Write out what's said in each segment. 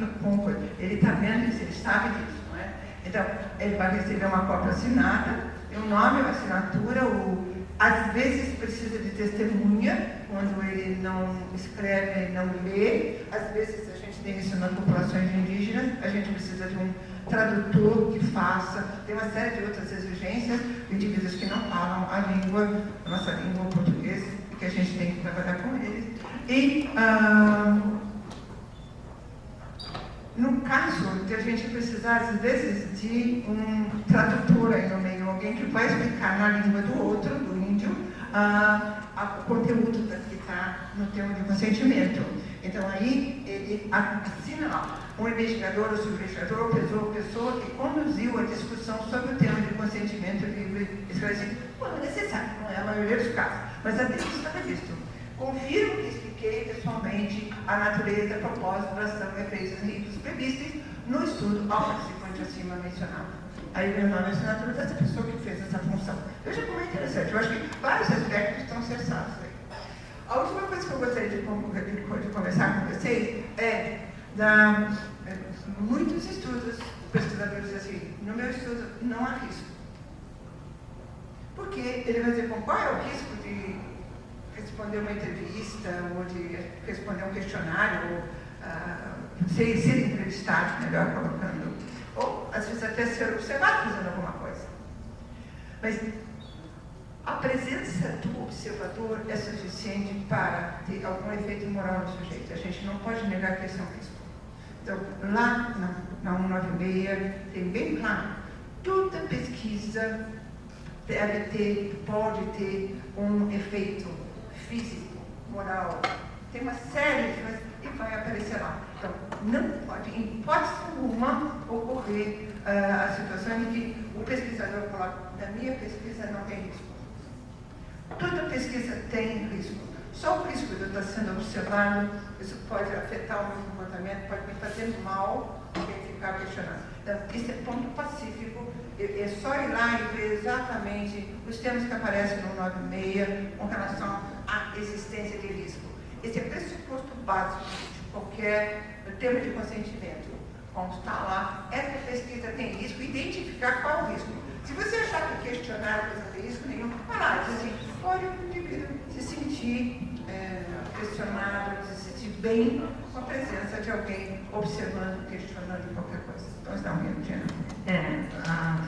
identifica com... Ele está vendo isso, ele sabe disso, não é? Então, ele vai receber uma cópia assinada, tem um nome, uma assinatura, às vezes precisa de testemunha, quando ele não escreve, não lê. Às vezes a gente tem isso nas populações indígenas, a gente precisa de um tradutor que faça, tem uma série de outras exigências, de indivíduos que não falam a nossa língua, o português, e que a gente tem que trabalhar com eles. E, no caso de a gente precisar, às vezes, de um tradutor aí no meio, alguém que vai explicar na língua do outro, do índio, o conteúdo que está no termo de consentimento. Então, aí, ele assina lá, um investigador ou subinvestigador, pessoa que conduziu a discussão sobre o tema de consentimento livre esclarecido. Quando necessário, não é a maioria dos casos, mas até isso está visto. Confiro que expliquei pessoalmente a natureza, propósito, duração, efeitos e ritos previstos no estudo ao participante acima mencionado. Aí vem o nome e a assinatura dessa pessoa que fez essa função. Veja como é interessante. Eu acho que vários aspectos estão cessados aí. A última coisa que eu gostaria de conversar com vocês é muitos estudos, pesquisadores dizem assim, no meu estudo não há risco. Porque ele vai dizer, qual é o risco de responder uma entrevista, ou de responder um questionário, ou ser entrevistado, melhor colocando, ou às vezes até ser observado fazendo alguma coisa. Mas a presença do observador é suficiente para ter algum efeito moral no sujeito. A gente não pode negar que esse é um risco. Então, lá na 196, tem bem claro, toda pesquisa pode ter um efeito físico, moral, tem uma série de coisas e vai aparecer lá. Então, não pode, em hipótese alguma, ocorrer a situação em que o pesquisador coloca, na minha pesquisa não tem risco. Toda pesquisa tem risco. Só o risco de eu estar sendo observado, isso pode afetar o meu comportamento, pode me fazer mal e ficar questionando. Então, isso é ponto pacífico. É só ir lá e ver exatamente os termos que aparecem no 96 com relação à existência de risco. Esse é pressuposto básico de qualquer termo de consentimento. Constar lá, essa pesquisa tem risco, identificar qual é o risco. Se você achar que o questionário não tem risco nenhum, vai lá, diz assim, pode o indivíduo se sentir questionado, se sentir bem com a presença de alguém observando, questionando qualquer coisa. Então, dá um minutinho.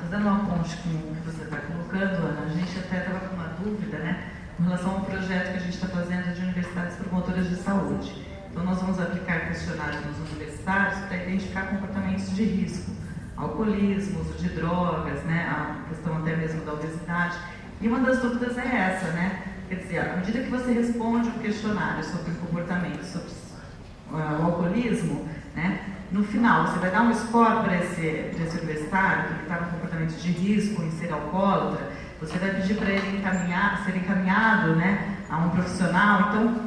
Fazendo uma ponte com o que você está colocando, Ana, a gente até estava com uma dúvida, né, com relação ao projeto que a gente está fazendo de universidades promotoras de saúde. Então, nós vamos aplicar questionários nos universitários para identificar comportamentos de risco, alcoolismo, uso de drogas, né, a questão até mesmo da obesidade. E uma das dúvidas é essa, né? Quer dizer, à medida que você responde um questionário sobre o comportamento, sobre o alcoolismo, né, no final, você vai dar um score para esse universitário que está no comportamento de risco em ser alcoólatra, você vai pedir para ele ser encaminhado, né, a um profissional. Então,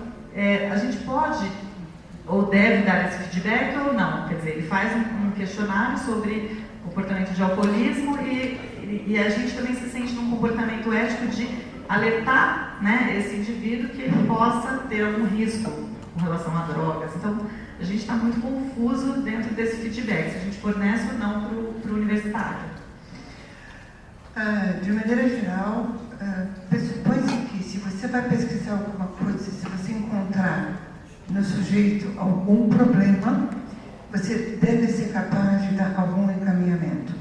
a gente pode ou deve dar esse feedback ou não. Quer dizer, ele faz um questionário sobre comportamento de alcoolismo e a gente também se sente num comportamento ético de alertar, né, esse indivíduo que ele possa ter algum risco com relação a drogas. Então, a gente está muito confuso dentro desse feedback, se a gente fornece ou não para o universitário. De maneira geral, pressupõe-se que se você vai pesquisar alguma coisa, se você encontrar no sujeito algum problema, você deve ser capaz de dar algum encaminhamento.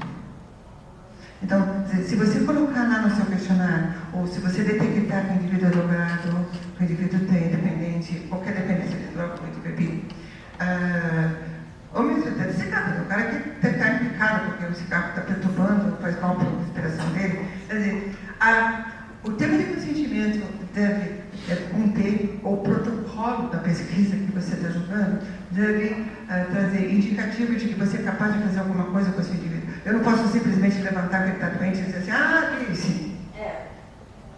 Então, se você colocar lá no seu questionário, ou se você detectar que o indivíduo é drogado, que o indivíduo tem dependente, qualquer dependência de droga, ou de bebida, ou mesmo até de cigarro, o cara que está implicado porque o cigarro está perturbando, faz mal para a respiração dele. Quer dizer, o termo de consentimento deve conter, ou o protocolo da pesquisa que você está julgando, deve trazer indicativo de que você é capaz de fazer alguma coisa com esse indivíduo. Eu não posso simplesmente levantar que ele está doente e dizer assim, que isso.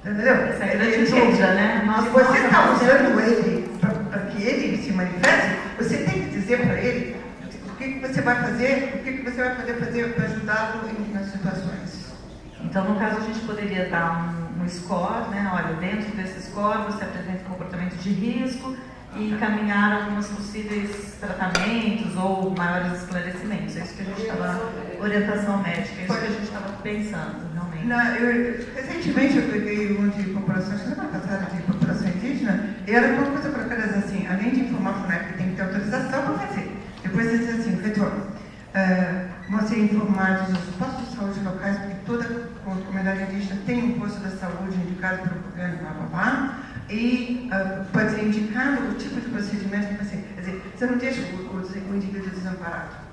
Entendeu? Essa é a grande dúvida, né? Se você está usando ele para que ele se manifeste, você tem que dizer para ele o que você vai fazer, o que você vai fazer para ajudá-lo nas situações. Então, no caso, a gente poderia dar um score, né? Olha, dentro desse score você apresenta comportamento de risco e encaminhar alguns possíveis tratamentos ou maiores esclarecimentos. É isso que a gente estava, orientação médica, é isso que a gente estava pensando, realmente. Recentemente eu peguei um de população, semana passada, de população indígena, e era uma coisa para elas assim, além de informar a FUNEP que tem que ter autorização para fazer. Depois eles dizem assim, retorno, vão ser informados os postos de saúde locais, porque toda a comunidade indígena tem um posto da saúde indicado pelo governo, e pode ser indicado o tipo de procedimento que vai ser. Quer dizer, você não deixa o indivíduo desamparado.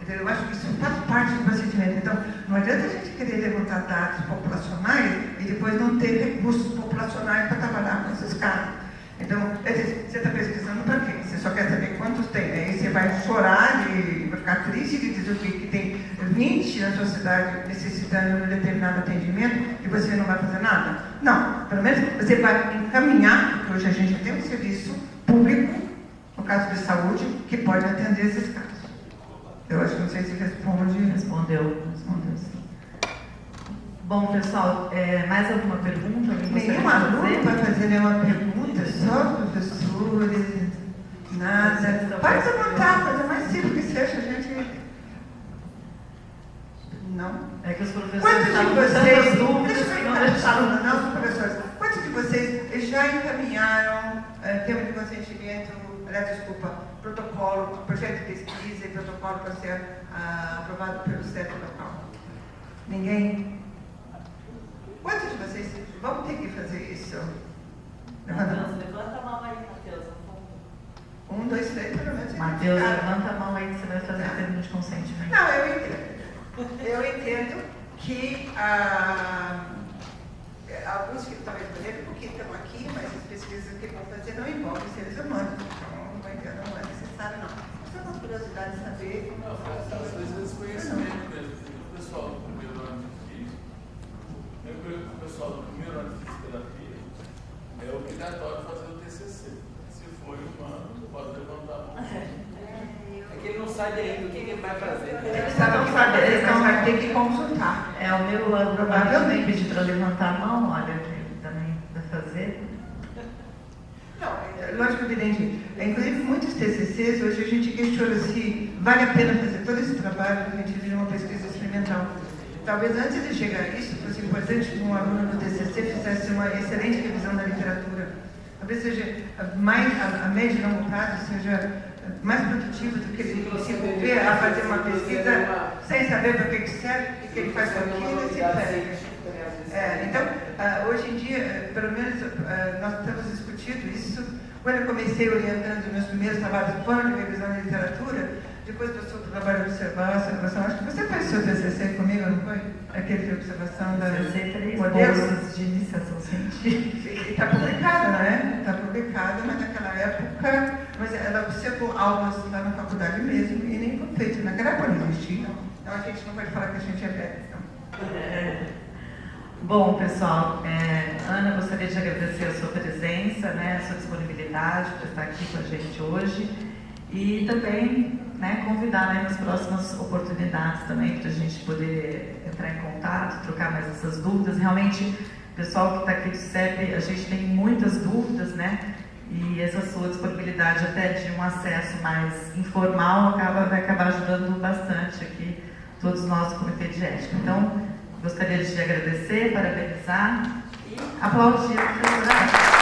Eu acho que isso faz parte do procedimento. Então, não adianta a gente querer levantar dados populacionais e depois não ter recursos populacionais para trabalhar com esses casos. Então, você está pesquisando para quê? Você só quer saber quantos tem. Aí você vai chorar e vai ficar triste de dizer que tem 20 na sua cidade necessitando de um determinado atendimento e você não vai fazer nada? Não. Pelo menos você vai encaminhar, porque hoje a gente tem um serviço público, no caso de saúde, que pode atender esses casos. Eu acho que não sei se responde. Respondeu sim. Bom, pessoal, mais alguma pergunta? Nenhum aluno vai fazer nenhuma pergunta, só professores, nada. Pode levantar, coisa mais simples que seja, a gente. Não. É que os professores quantos de vocês, não, professores, quantos de vocês já encaminharam termo de consentimento, protocolo, projeto de pesquisa e protocolo para ser aprovado pelo CEP local? Ninguém? Quantos de vocês vão ter que fazer isso? Levanta a mão aí, Matheus. 1, 2, 3, pelo menos. Matheus, levanta a mão aí que você vai fazer termo de consentimento. Não, eu entendo. Eu entendo que alguns que talvez poderem, porque estão aqui, mas as pesquisas que vão fazer não envolvem seres humanos. Então, não é necessário, não. Só uma curiosidade de saber. Às vezes é desconhecimento mesmo. O pessoal do primeiro ano de física, o pessoal do primeiro ano de fisioterapia, é obrigatório fazer o TCC. Se for humano, pode levantar a mão. É que ele não sabe ainda o que ele vai fazer. Ele não vai ter que consultar. O meu aluno provavelmente pedir para levantar a mão, olha, que ele também vai fazer. Não, lógico, evidente. Inclusive, muitos TCCs, hoje a gente questiona se vale a pena fazer todo esse trabalho a gente de uma pesquisa experimental. Talvez antes de chegar a isso, fosse importante que um aluno do TCC fizesse uma excelente revisão da literatura. Talvez seja a médio e longo prazo seja mais produtivo do que ele se envolver a fazer uma pesquisa sem saber para que serve, o que ele faz com aquilo e se perde. Então, hoje em dia, pelo menos nós temos discutido isso. Quando eu comecei orientando meus primeiros trabalhos de revisão de literatura, depois passou para o trabalho de observação. Acho que você fez seu TCC comigo, não foi? Aquele de observação da modelos de iniciação científica. Está publicada, não é? Está publicada, mas naquela época, ela observou aulas lá na faculdade mesmo e nem foi feito. Naquela época não existia. Então a gente não pode falar que a gente é velho. Então. Bom, pessoal, Ana, gostaria de agradecer a sua presença, a sua disponibilidade para estar aqui com a gente hoje e também convidar nas próximas oportunidades também para a gente poder entrar em contato, trocar mais essas dúvidas. Realmente, o pessoal que está aqui do CEP, a gente tem muitas dúvidas, e essa sua disponibilidade até de um acesso mais informal vai acabar ajudando bastante aqui todos nós do Comitê de Ética. Então, gostaria de te agradecer, parabenizar e aplaudir a professora.